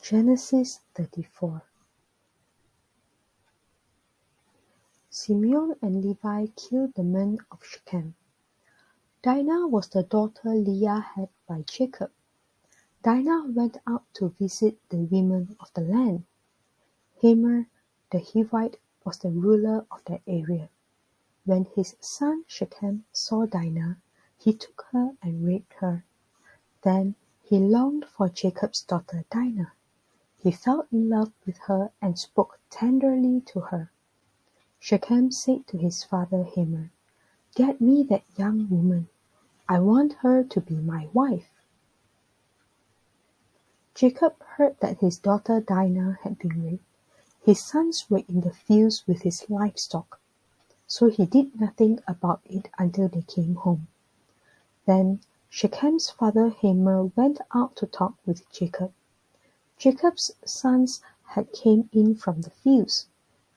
Genesis 34. Simeon and Levi killed the men of Shechem. Dinah was the daughter Leah had by Jacob. Dinah went out to visit the women of the land. Hamor the Hivite was the ruler of that area. When his son Shechem saw Dinah, he took her and raped her. Then he longed for Jacob's daughter Dinah. He fell in love with her and spoke tenderly to her. Shechem said to his father Hamor, "Get me that young woman. I want her to be my wife." Jacob heard that his daughter Dinah had been raped. His sons were in the fields with his livestock, so he did nothing about it until they came home. Then Shechem's father Hamor went out to talk with Jacob. Jacob's sons had came in from the fields.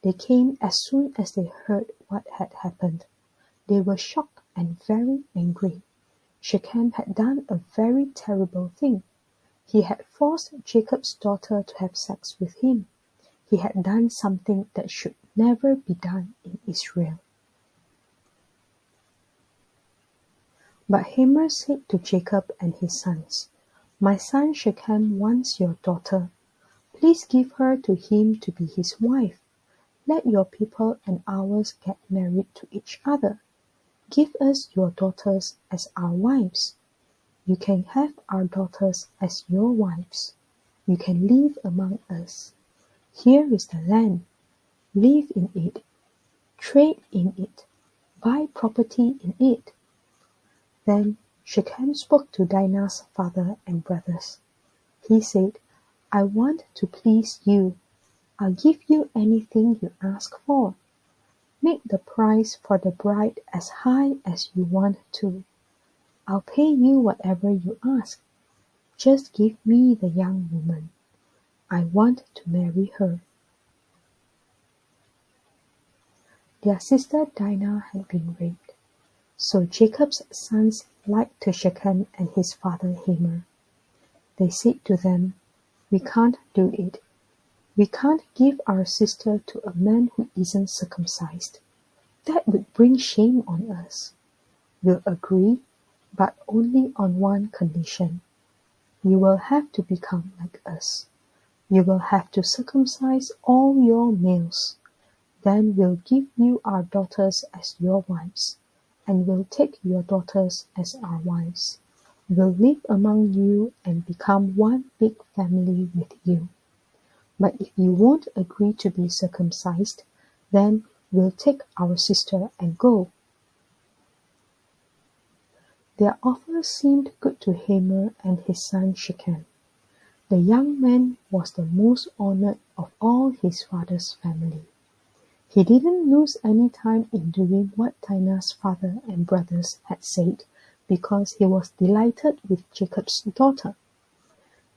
They came as soon as they heard what had happened. They were shocked and very angry. Shechem had done a very terrible thing. He had forced Jacob's daughter to have sex with him. He had done something that should never be done in Israel. But Hamor said to Jacob and his sons, "My son Shechem wants your daughter. Please give her to him to be his wife. Let your people and ours get married to each other. Give us your daughters as our wives. You can have our daughters as your wives. You can live among us. Here is the land. Live in it. Trade in it. Buy property in it." Then Shechem spoke to Dinah's father and brothers. He said, "I want to please you. I'll give you anything you ask for. Make the price for the bride as high as you want to. I'll pay you whatever you ask. Just give me the young woman. I want to marry her." Their sister Dinah had been raped. So Jacob's sons lied to Shechem and his father Hamor. They said to them, "We can't do it. We can't give our sister to a man who isn't circumcised. That would bring shame on us. We'll agree, but only on one condition. You will have to become like us. You will have to circumcise all your males. Then we'll give you our daughters as your wives, and we'll take your daughters as our wives. We'll live among you and become one big family with you. But if you won't agree to be circumcised, then we'll take our sister and go." Their offer seemed good to Hamor and his son Shechem. The young man was the most honored of all his father's family. He didn't lose any time in doing what Dinah's father and brothers had said because he was delighted with Jacob's daughter.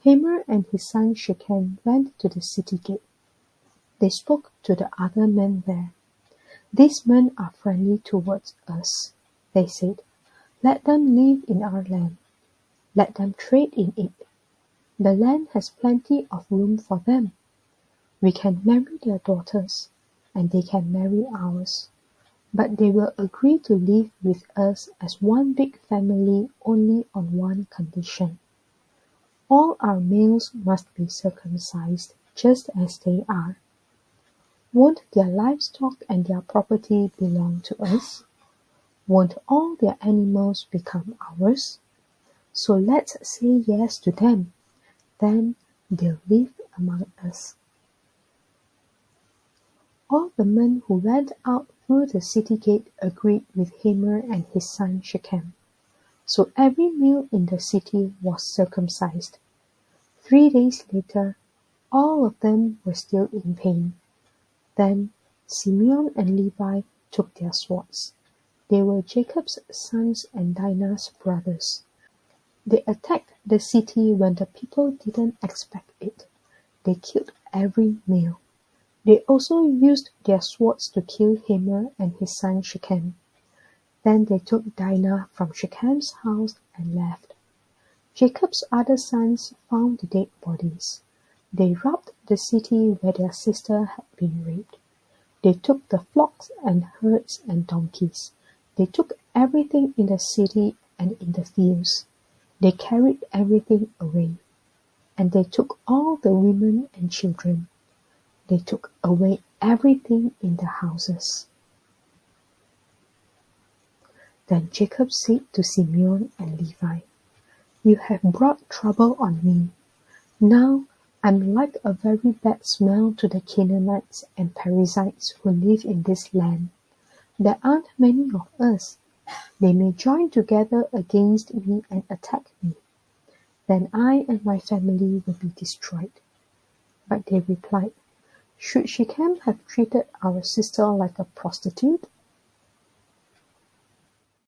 Hamor and his son Shechem went to the city gate. They spoke to the other men there. "These men are friendly towards us," they said. "Let them live in our land. Let them trade in it. The land has plenty of room for them. We can marry their daughters, and they can marry ours. But they will agree to live with us as one big family only on one condition. All our males must be circumcised just as they are. Won't their livestock and their property belong to us? Won't all their animals become ours? So let's say yes to them. Then they'll live among us." All the men who went out through the city gate agreed with Hamor and his son Shechem. So every male in the city was circumcised. 3 days later, all of them were still in pain. Then Simeon and Levi took their swords. They were Jacob's sons and Dinah's brothers. They attacked the city when the people didn't expect it. They killed every male. They also used their swords to kill Hamor and his son Shechem. Then they took Dinah from Shechem's house and left. Jacob's other sons found the dead bodies. They robbed the city where their sister had been raped. They took the flocks and herds and donkeys. They took everything in the city and in the fields. They carried everything away. And they took all the women and children. They took away everything in the houses. Then Jacob said to Simeon and Levi, "You have brought trouble on me. Now I'm like a very bad smell to the Canaanites and Perizzites who live in this land. There aren't many of us. They may join together against me and attack me. Then I and my family will be destroyed." But they replied, "Should Shechem have treated our sister like a prostitute?